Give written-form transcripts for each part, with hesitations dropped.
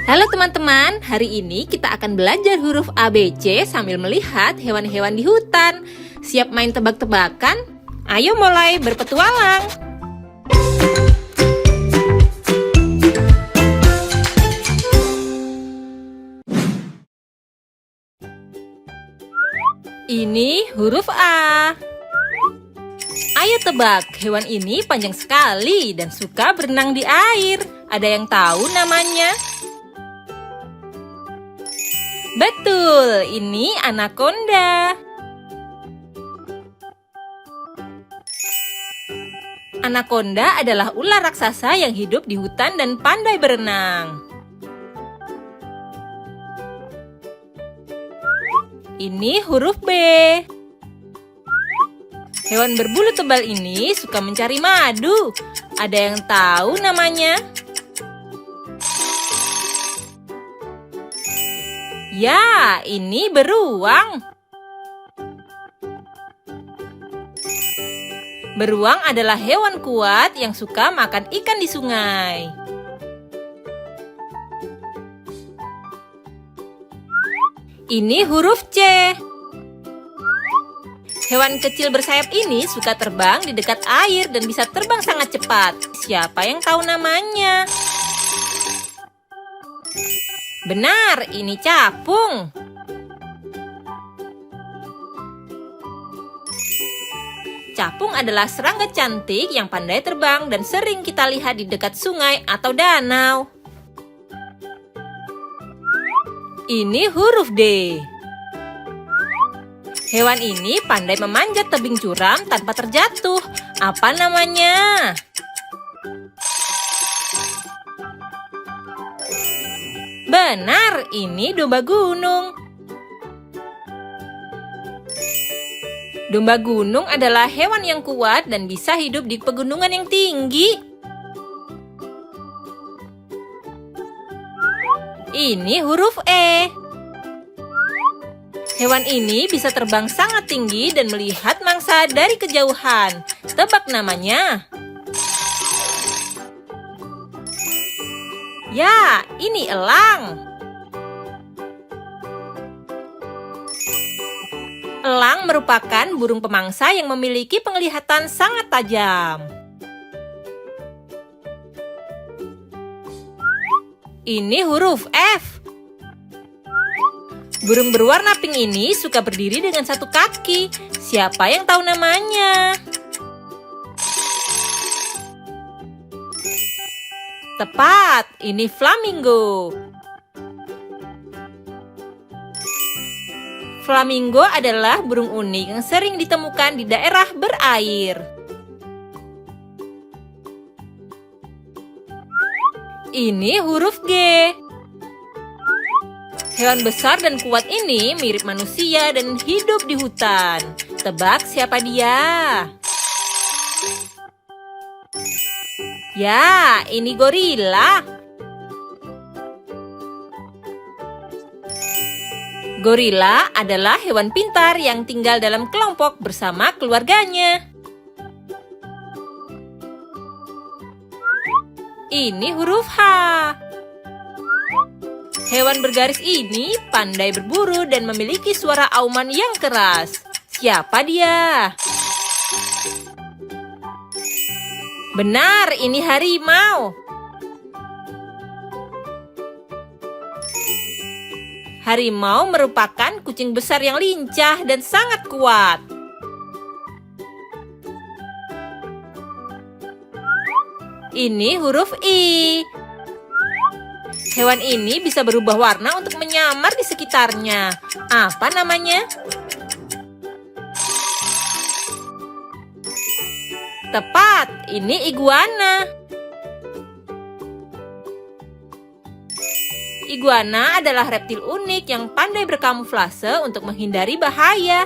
Halo teman-teman, hari ini kita akan belajar huruf ABC sambil melihat hewan-hewan di hutan. Siap main tebak-tebakan? Ayo mulai berpetualang! Ini huruf A. Ayo tebak, hewan ini panjang sekali dan suka berenang di air. Ada yang tahu namanya? Betul, ini anaconda. Anaconda adalah ular raksasa yang hidup di hutan dan pandai berenang. Ini huruf B. Hewan berbulu tebal ini suka mencari madu. Ada yang tahu namanya? Ya, ini beruang. Beruang adalah hewan kuat yang suka makan ikan di sungai. Ini huruf C. Hewan kecil bersayap ini suka terbang di dekat air dan bisa terbang sangat cepat. Siapa yang tahu namanya? Benar, ini capung. Capung adalah serangga cantik yang pandai terbang dan sering kita lihat di dekat sungai atau danau. Ini huruf D. Hewan ini pandai memanjat tebing curam tanpa terjatuh. Apa namanya? Benar, ini domba gunung. Domba gunung adalah hewan yang kuat dan bisa hidup di pegunungan yang tinggi. Ini huruf E. Hewan ini bisa terbang sangat tinggi dan melihat mangsa dari kejauhan. Tebak namanya. Ya, ini elang. Elang merupakan burung pemangsa yang memiliki penglihatan sangat tajam. Ini huruf F. Burung berwarna pink ini suka berdiri dengan satu kaki. Siapa yang tahu namanya? Tepat, ini flamingo. Flamingo adalah burung unik yang sering ditemukan di daerah berair. Ini huruf G. Hewan besar dan kuat ini mirip manusia dan hidup di hutan. Tebak siapa dia? Ya, ini gorila. Gorila adalah hewan pintar yang tinggal dalam kelompok bersama keluarganya. Ini huruf H. Hewan bergaris ini pandai berburu dan memiliki suara auman yang keras. Siapa dia? Benar, ini harimau. Harimau merupakan kucing besar yang lincah dan sangat kuat. Ini huruf I. Hewan ini bisa berubah warna untuk menyamar di sekitarnya. Apa namanya? Tepat, ini iguana. Iguana adalah reptil unik yang pandai berkamuflase untuk menghindari bahaya.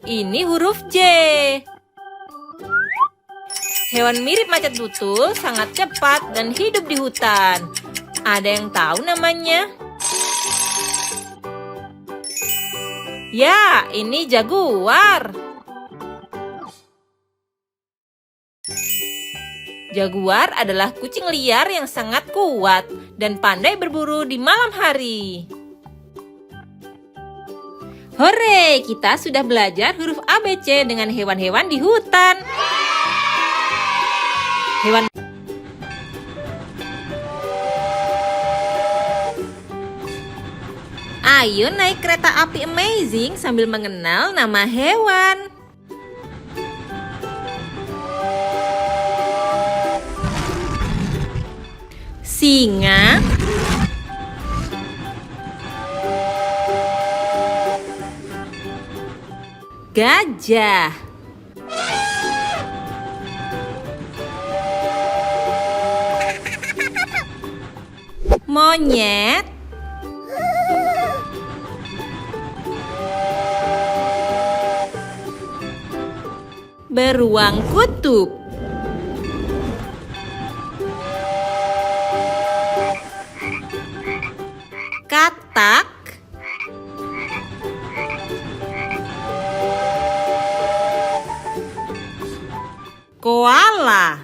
Ini huruf J. Hewan mirip macan tutul sangat cepat dan hidup di hutan. Ada yang tahu namanya? Ya, ini jaguar. Jaguar adalah kucing liar yang sangat kuat dan pandai berburu di malam hari. Hore, kita sudah belajar huruf ABC dengan hewan-hewan di hutan. Ayo naik kereta api amazing sambil mengenal nama hewan. Singa, gajah, monyet, beruang kutub, katak, koala,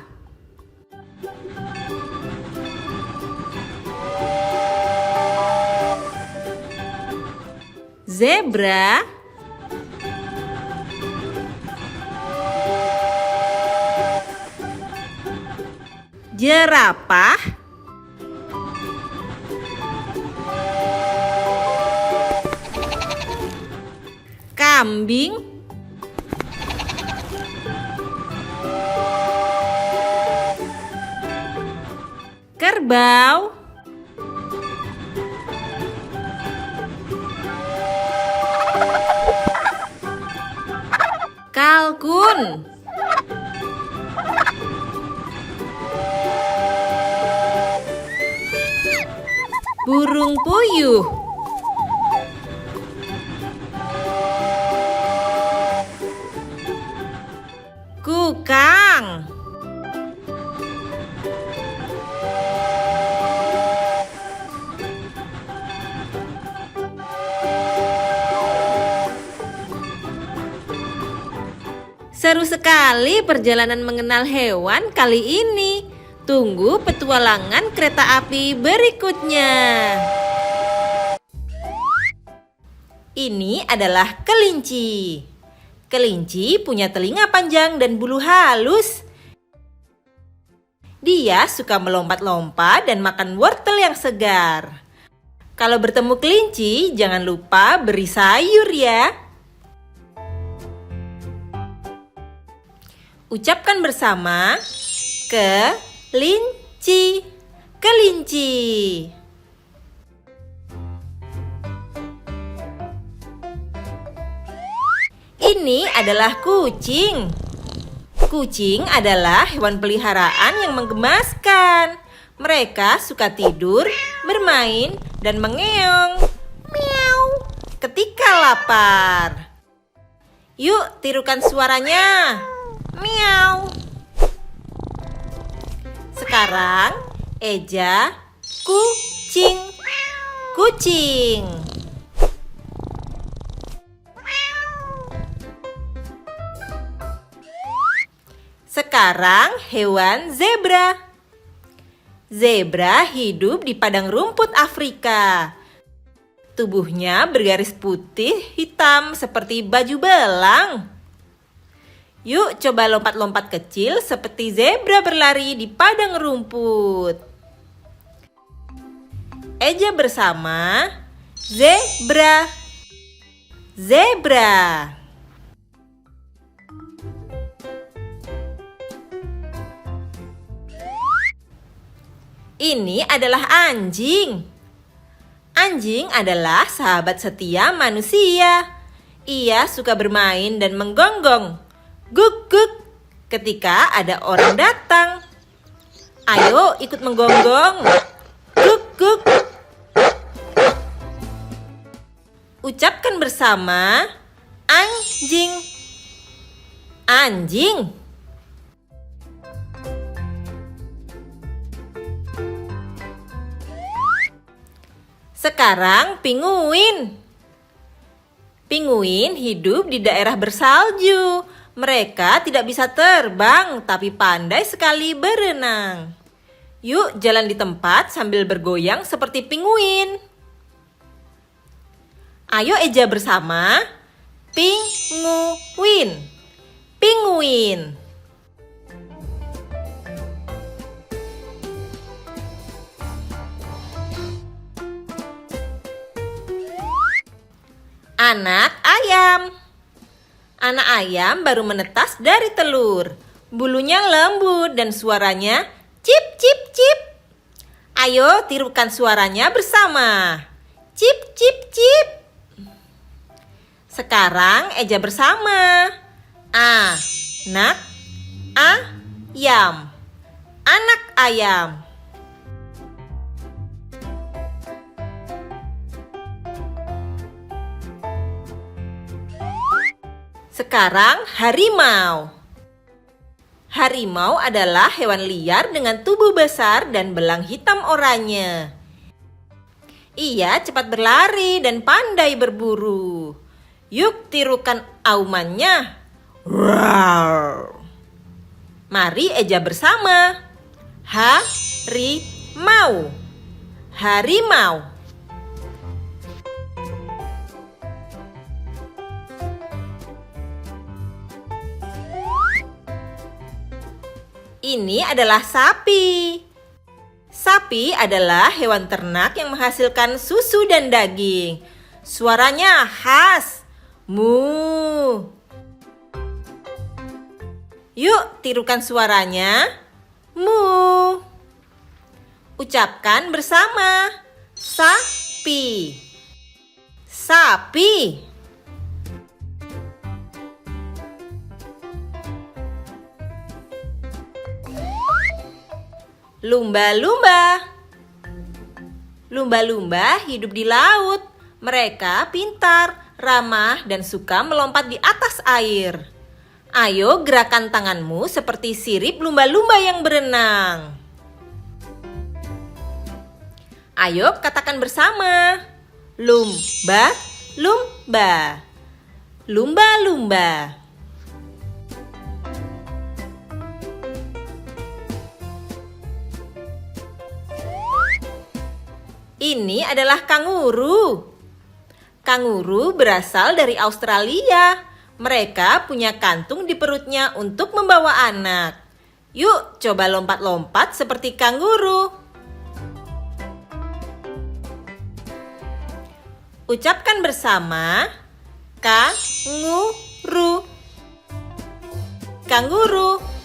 zebra, jerapah, kambing, kerbau, kalkun, burung puyuh, kukang, seru sekali perjalanan mengenal hewan kali ini. Tunggu petualangan kereta api berikutnya. Ini adalah kelinci. Kelinci punya telinga panjang dan bulu halus. Dia suka melompat-lompat dan makan wortel yang segar. Kalau bertemu kelinci, jangan lupa beri sayur ya. Ucapkan bersama, kelinci, kelinci. Ini adalah kucing. Kucing adalah hewan peliharaan yang menggemaskan. Mereka suka tidur, bermain, dan mengeong. Miau. Ketika lapar. Yuk, tirukan suaranya. Miau. Sekarang, eja kucing. Kucing. Sekarang, hewan zebra. Zebra hidup di padang rumput Afrika. Tubuhnya bergaris putih hitam seperti baju belang. Yuk coba lompat-lompat kecil seperti zebra berlari di padang rumput. Eja bersama, zebra. Zebra. Ini adalah anjing. Anjing adalah sahabat setia manusia. Ia suka bermain dan menggonggong. Guk guk ketika ada orang datang. Ayo ikut menggonggong. Guk guk. Ucapkan bersama, anjing. Anjing. Sekarang penguin. Penguin hidup di daerah bersalju. Mereka tidak bisa terbang, tapi pandai sekali berenang. Yuk jalan di tempat sambil bergoyang seperti pinguin. Ayo eja bersama. Pinguin. Pinguin. Anak ayam. Anak ayam baru menetas dari telur. Bulunya lembut dan suaranya cip cip cip. Ayo tirukan suaranya bersama. Cip cip cip. Sekarang eja bersama. Anak ayam. Anak ayam. Sekarang harimau. Harimau adalah hewan liar dengan tubuh besar dan belang hitam oranye. Ia cepat berlari dan pandai berburu. Yuk tirukan aumannya. Wow. Mari eja bersama. Harimau. Harimau. Ini adalah sapi. Sapi adalah hewan ternak yang menghasilkan susu dan daging. Suaranya khas. Mu. Yuk tirukan suaranya. Mu. Ucapkan bersama. Sapi. Sapi. Lumba-lumba. Lumba-lumba hidup di laut. Mereka pintar, ramah, dan suka melompat di atas air. Ayo gerakan tanganmu seperti sirip lumba-lumba yang berenang. Ayo katakan bersama. Lumba-lumba. Lumba-lumba. Ini adalah kanguru. Kanguru berasal dari Australia. Mereka punya kantung di perutnya untuk membawa anak. Yuk, coba lompat-lompat seperti kanguru. Ucapkan bersama. Kanguru. Kanguru.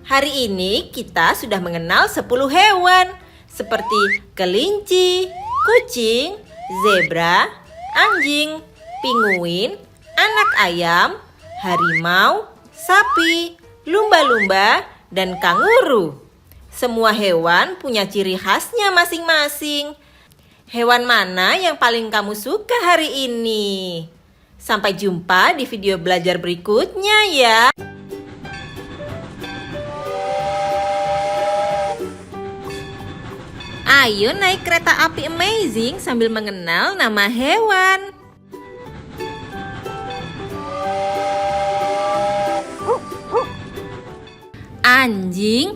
Hari ini kita sudah mengenal 10 hewan seperti kelinci, kucing, zebra, anjing, pinguin, anak ayam, harimau, sapi, lumba-lumba, dan kanguru. Semua hewan punya ciri khasnya masing-masing. Hewan mana yang paling kamu suka hari ini? Sampai jumpa di video belajar berikutnya ya. Ayo naik kereta api amazing sambil mengenal nama hewan. Anjing.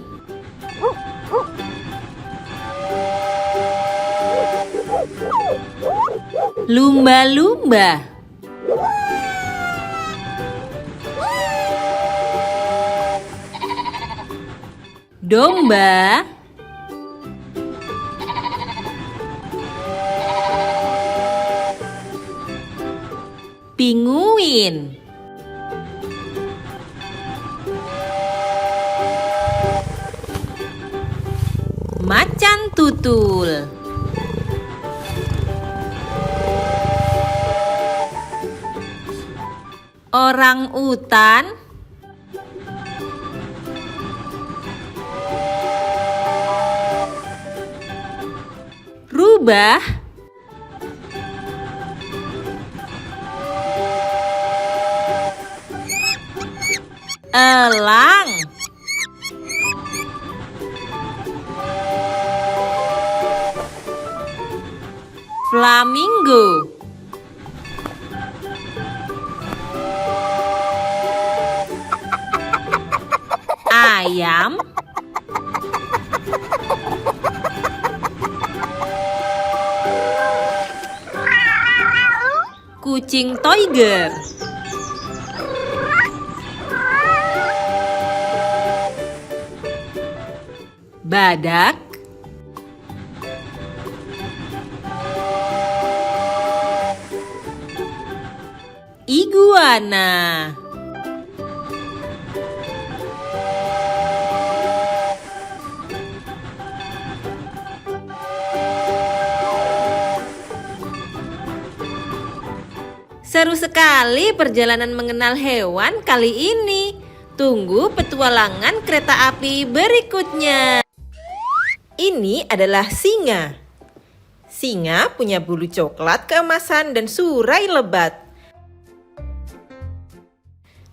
Lumba-lumba. Domba. Pinguin. Macan tutul. Orang utan. Rubah. Elang. Flamingo. Ayam. Kucing tiger. Badak. Iguana. Seru sekali perjalanan mengenal hewan kali ini. Tunggu petualangan kereta api berikutnya. Ini adalah singa. Singa punya bulu coklat keemasan dan surai lebat.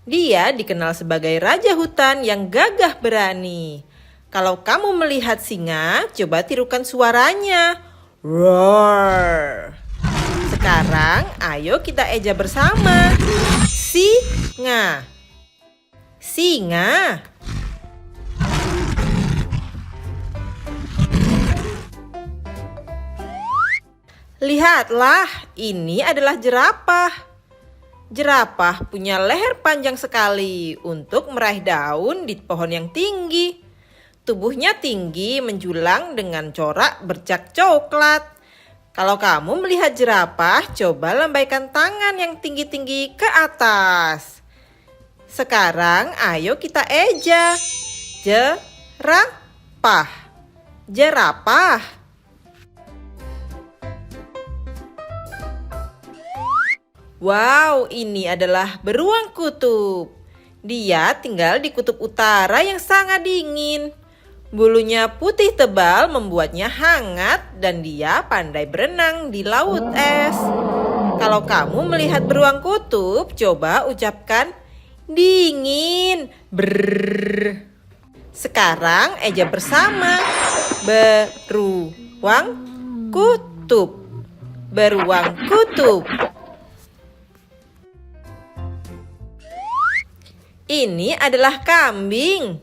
Dia dikenal sebagai raja hutan yang gagah berani. Kalau kamu melihat singa, coba tirukan suaranya. Roar. Sekarang, ayo kita eja bersama. Singa. Singa. Lihatlah, ini adalah jerapah. Jerapah punya leher panjang sekali untuk meraih daun di pohon yang tinggi. Tubuhnya tinggi menjulang dengan corak bercak coklat. Kalau kamu melihat jerapah, coba lambaikan tangan yang tinggi-tinggi ke atas. Sekarang ayo kita eja. Jerapah. Jerapah. Wow, ini adalah beruang kutub. Dia tinggal di kutub utara yang sangat dingin. Bulunya putih tebal membuatnya hangat dan dia pandai berenang di laut es. Kalau kamu melihat beruang kutub, coba ucapkan dingin. Brrrr. Sekarang eja bersama. Beruang kutub. Beruang kutub. Ini adalah kambing.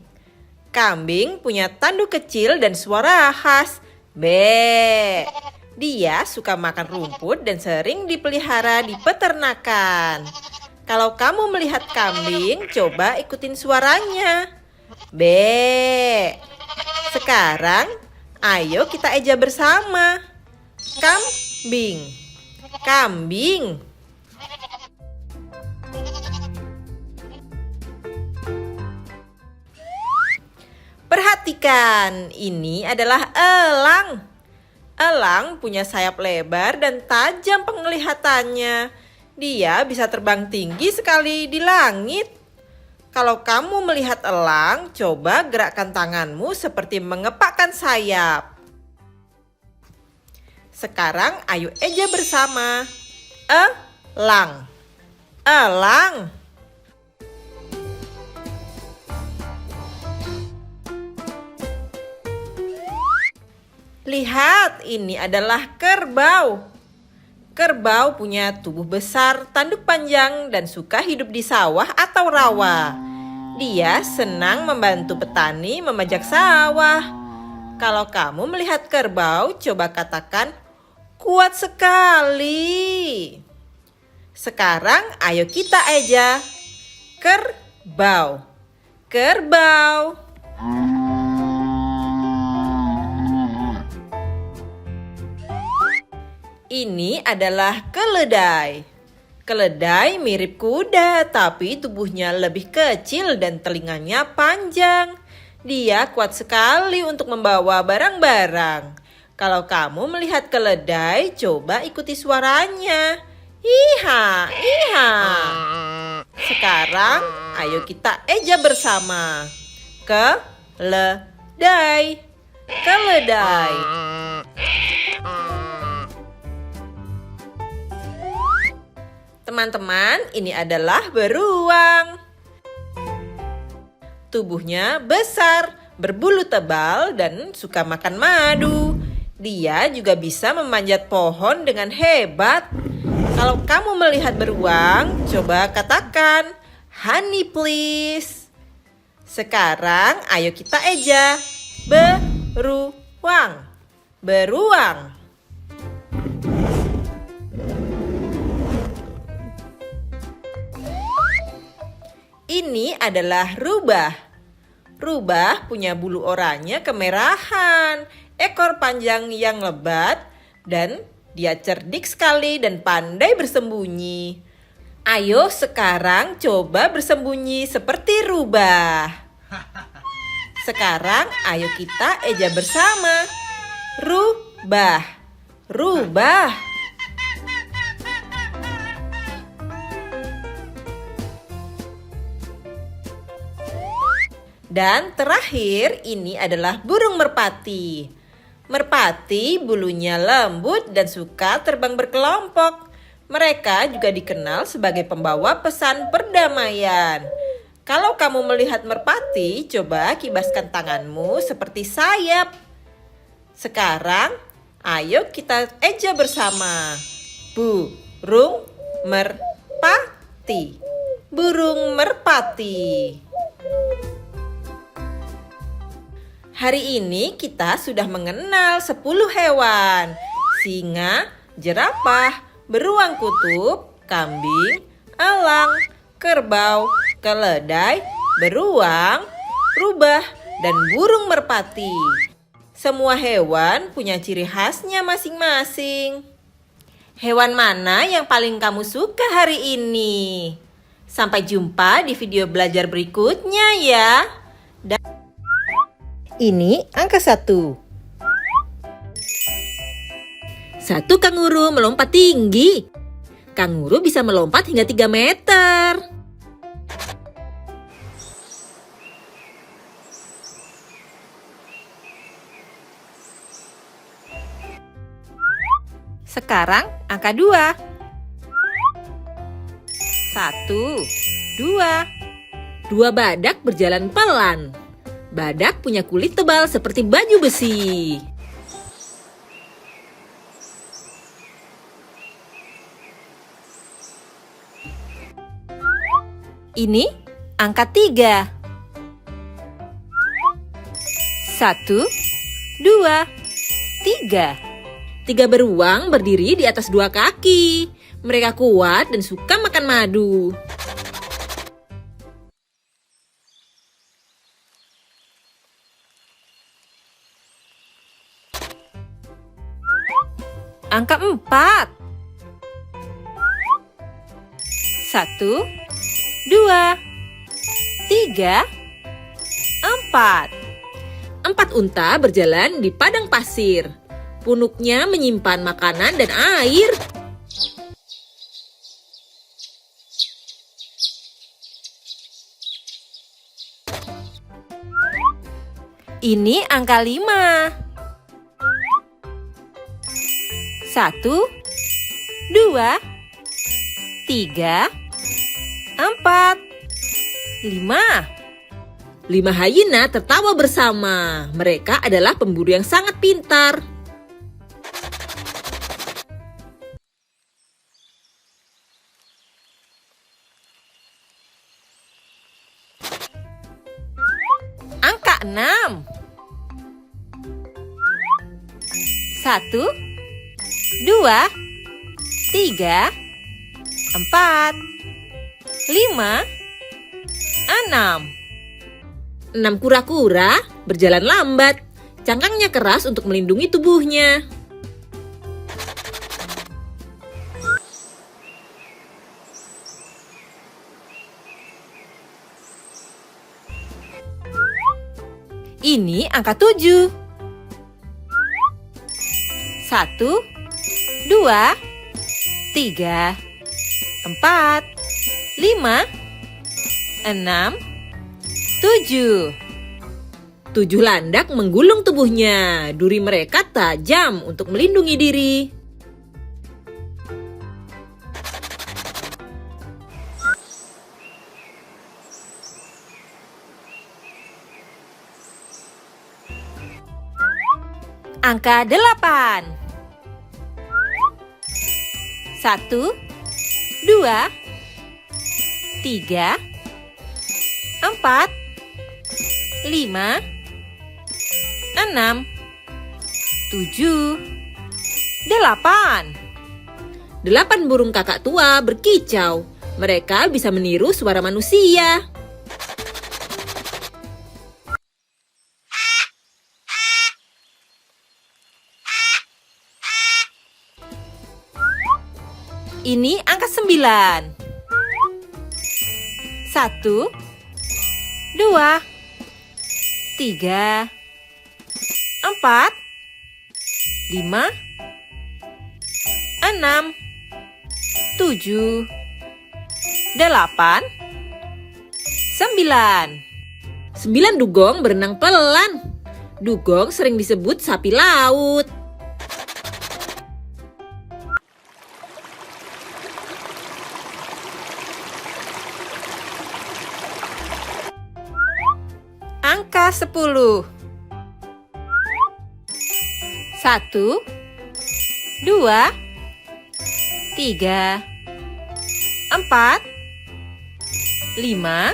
Kambing punya tanduk kecil dan suara khas. Be. Dia suka makan rumput dan sering dipelihara di peternakan. Kalau kamu melihat kambing, coba ikutin suaranya. Be. Sekarang, ayo kita eja bersama. Kambing. Kambing. Perhatikan, ini adalah elang. Elang punya sayap lebar dan tajam penglihatannya. Dia bisa terbang tinggi sekali di langit. Kalau kamu melihat elang, coba gerakkan tanganmu seperti mengepakkan sayap. Sekarang ayo eja bersama. Elang. Elang. Lihat, ini adalah kerbau. Kerbau punya tubuh besar, tanduk panjang, dan suka hidup di sawah atau rawa. Dia senang membantu petani memajak sawah. Kalau kamu melihat kerbau, coba katakan, kuat sekali. Sekarang ayo kita eja. Kerbau. Kerbau. Ini adalah keledai. Keledai mirip kuda, tapi tubuhnya lebih kecil dan telinganya panjang. Dia kuat sekali untuk membawa barang-barang. Kalau kamu melihat keledai, coba ikuti suaranya. Iha, iha. Sekarang, ayo kita eja bersama. Keledai. Keledai. Teman-teman, ini adalah beruang. Tubuhnya besar, berbulu tebal, dan suka makan madu. Dia juga bisa memanjat pohon dengan hebat. Kalau kamu melihat beruang, coba katakan, "Honey please." Sekarang ayo kita eja. Beruang. Beruang. Ini adalah rubah. Rubah punya bulu oranye kemerahan, ekor panjang yang lebat, dan dia cerdik sekali dan pandai bersembunyi. Ayo sekarang coba bersembunyi seperti rubah. Sekarang ayo kita eja bersama. Rubah. Rubah. Dan terakhir, ini adalah burung merpati. Merpati bulunya lembut dan suka terbang berkelompok. Mereka juga dikenal sebagai pembawa pesan perdamaian. Kalau kamu melihat merpati, coba kibaskan tanganmu seperti sayap. Sekarang, ayo kita eja bersama. Burung merpati. Burung merpati. Hari ini kita sudah mengenal 10 hewan. Singa, jerapah, beruang kutub, kambing, elang, kerbau, keledai, beruang, rubah, dan burung merpati. Semua hewan punya ciri khasnya masing-masing. Hewan mana yang paling kamu suka hari ini? Sampai jumpa di video belajar berikutnya ya. Ini angka 1. Satu kanguru melompat tinggi. Kanguru bisa melompat hingga 3 meter. Sekarang angka 2. 1, 2. 2 badak berjalan pelan. Badak punya kulit tebal seperti baju besi. Ini angka 3. 1, 2, 3. 3 beruang berdiri di atas 2 kaki. Mereka kuat dan suka makan madu. Angka 4. 1, 2, 3, 4. 4 unta berjalan di padang pasir. Punuknya menyimpan makanan dan air. Ini angka 5. 1, 2, 3, 4, 5. 5 hyena tertawa bersama. Mereka adalah pemburu yang sangat pintar. Angka 6. 1, 2, 3, 4, 5, 6. 6 kura-kura berjalan lambat. Cangkangnya keras untuk melindungi tubuhnya. Ini angka 7. 1, 2, 3, 4, 5, 6, 7. 7 landak menggulung tubuhnya. Duri mereka tajam untuk melindungi diri. Angka 8. 1, 2, 3, 4, 5, 6, 7, 8. 8 burung kakak tua berkicau. Mereka bisa meniru suara manusia. Ini angka 9. 1, 2, 3, 4, 5, 6, 7, 8, 9. 9 dugong berenang pelan. Dugong sering disebut sapi laut. Angka 10. 1, 2, 3, 4, 5,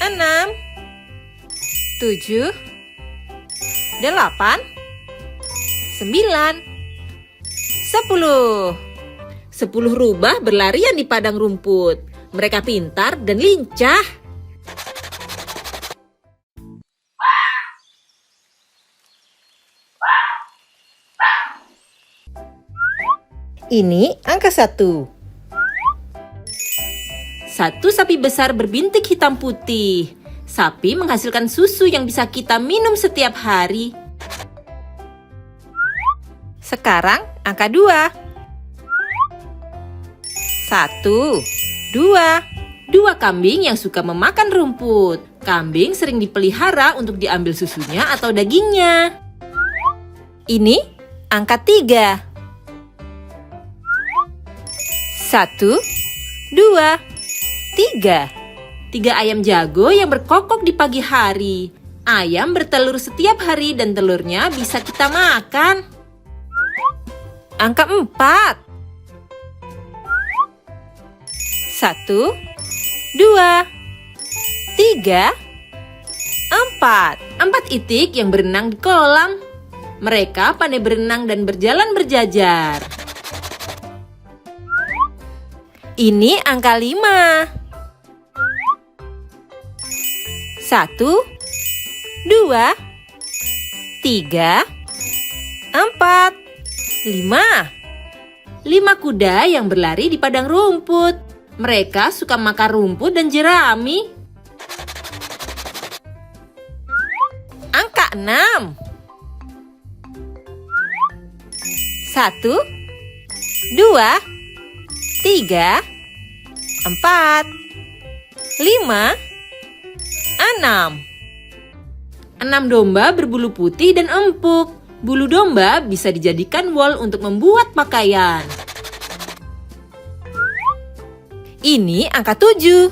6, 7, 8, 9, 10. 10 rubah berlarian di padang rumput. Mereka pintar dan lincah. Ini angka 1. 1 sapi besar berbintik hitam putih. Sapi menghasilkan susu yang bisa kita minum setiap hari. Sekarang angka 2. 1, 2. 2 kambing yang suka memakan rumput. Kambing sering dipelihara untuk diambil susunya atau dagingnya. Ini angka 3. 1, 2, 3. 3 ayam jago yang berkokok di pagi hari. Ayam bertelur setiap hari dan telurnya bisa kita makan. Angka 4. 1, 2, 3, 4. 4 itik yang berenang di kolam. Mereka pandai berenang dan berjalan berjajar. Ini angka 5. 1, 2, 3, 4, 5. 5 kuda yang berlari di padang rumput. Mereka suka makan rumput dan jerami. Angka 6. 1, 2, 3, 4, 5, 6. 6 domba berbulu putih dan empuk. Bulu domba bisa dijadikan wol untuk membuat pakaian. Ini angka 7.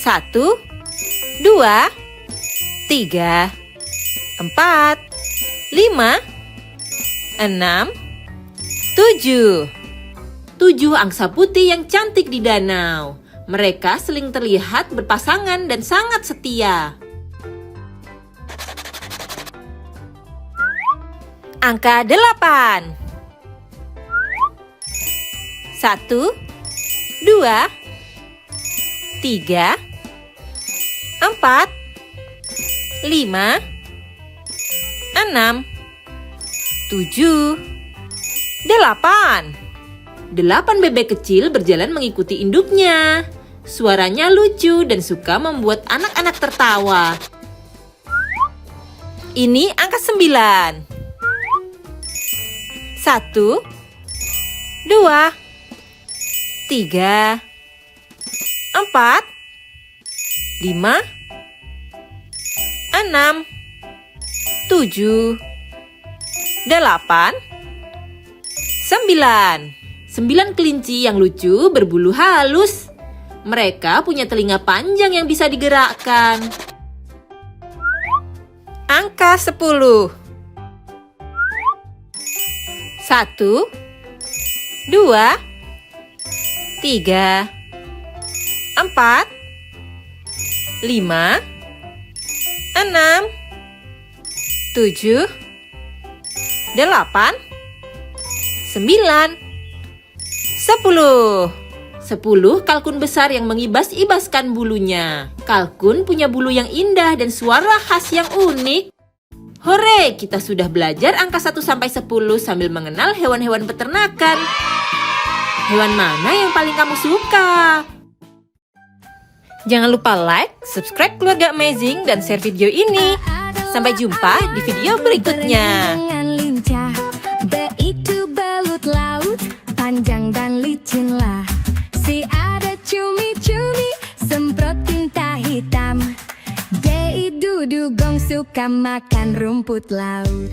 1, 2, 3, 4, 5, 6, 7. 7 angsa putih yang cantik di danau. Mereka sering terlihat berpasangan dan sangat setia. Angka 8. 1, 2, 3, 4, 5, 6, 7, 8. 8 bebek kecil berjalan mengikuti induknya. Suaranya lucu dan suka membuat anak-anak tertawa. Ini angka 9. 1, 2, 3, 4, 5, 6, 7, 8, 9. 9 kelinci yang lucu berbulu halus. Mereka punya telinga panjang yang bisa digerakkan. Angka 10. 1, 2, 3, 4, 5, 6, 7, 8, 9, 10. 10 kalkun besar yang mengibas-ibaskan bulunya. Kalkun punya bulu yang indah dan suara khas yang unik. Hore, kita sudah belajar angka 1 sampai 10 sambil mengenal hewan-hewan peternakan. Hewan mana yang paling kamu suka? Jangan lupa like, subscribe Keluarga Amazing, dan share video ini. Sampai jumpa di video berikutnya. Itu belut laut, panjang dan licinlah. Si ada cumi-cumi, semprot tinta hitam. Dudugong suka makan rumput laut.